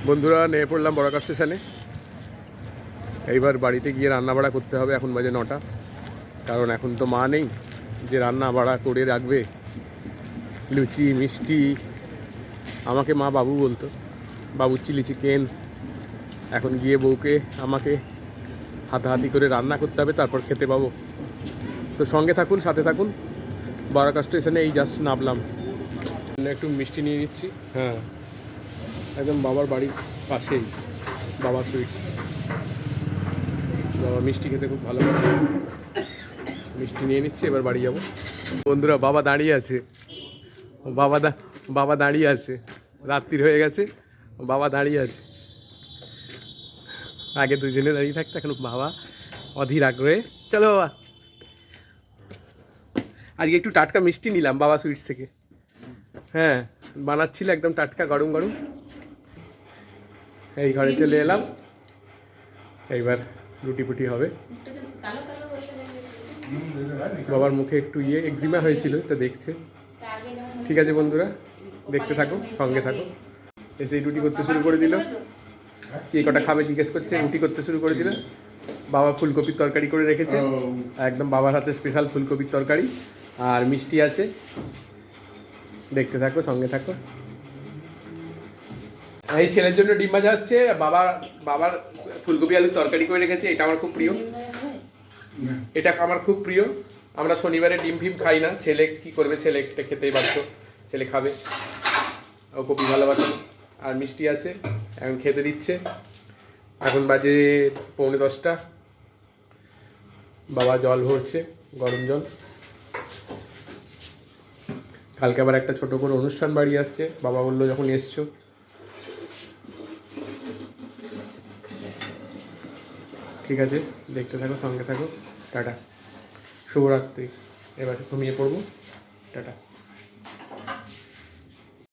বন্ধুরা নেমে পড়লাম বড়াকা স্টেশনে। এইবার বাড়িতে গিয়ে রান্না বাড়া করতে হবে। এখন বাজে 9টা, কারণ এখন তো মা নেই যে রান্না বাড়া করে রাখবে। লুচি মিষ্টি আমাকে মা বাবু বলতো, বাবুর চিলি চিকেন। এখন গিয়ে বউকে আমাকে হাতাহাতি করে রান্না করতে হবে, তারপর খেতে পাবো। তো সঙ্গে থাকুন, সাথে থাকুন। বড়াকা স্টেশনে এই জাস্ট নামলাম, একটু মিষ্টি নিয়ে নিচ্ছি। হ্যাঁ, একদম বাবার বাড়ির পাশেই বাবা সুইটস। বাবা মিষ্টি খেতে খুব ভালোবাসে, মিষ্টি নিয়ে নিচ্ছে। এবার বাড়ি যাব। বন্ধুরা বাবা দাঁড়িয়ে আছে, বাবা দাঁড়িয়ে আছে। রাত্রির হয়ে গেছে, বাবা দাঁড়িয়ে আছে। আগে দুজনে দাঁড়িয়ে থাকতো, এখন বাবা অধীর আগ্রহে। চলো বাবা, আজকে একটু টাটকা মিষ্টি নিলাম বাবা সুইটস থেকে। হ্যাঁ, বানাচ্ছিল একদম টাটকা গরম গরম। এই ঘরে চলে এলাম, এইবার রুটি ফুটি হবে। বাবার মুখে একটু এক্সিমা হয়েছিল, এটা দেখছে। ঠিক আছে বন্ধুরা, দেখতে থাকো, সঙ্গে থাকো। এসে রুটি করতে শুরু করে দিল। কে কটা খাবে জিজ্ঞেস করছে, রুটি করতে শুরু করে দিল। বাবা ফুলকপির তরকারি করে রেখেছে, একদম বাবার হাতে স্পেশাল ফুলকপির তরকারি। আর মিষ্টি আছে, দেখতে থাকো, সঙ্গে থাকো। এই ছেলের জন্য ডিম ভাজা হচ্ছে। বাবার ফুলকপি আলুর তরকারি করে রেখেছে, এটা আমার খুব প্রিয়। এটা আমার খুব প্রিয়। আমরা শনিবারে ডিম ফিম খাই না। ছেলে কি করবে, ছেলে এটা খেতেই বাধ্য, ছেলে খাবে, ও কপি ভালোবাসে। আর মিষ্টি আছে, এখন খেতে দিচ্ছে। এখন বাজে 9:45। বাবা জল ভরছে, গরম জল। কালকে আবার একটা ছোট করে অনুষ্ঠান বাড়ি আসছে, বাবা বললো যখন এসছো। ঠিক আছে, দেখতে থাকো, সঙ্গে থাকো। টাটা, শুভরাত্রি। এবার ঘুমিয়ে পড়বো। টাটা।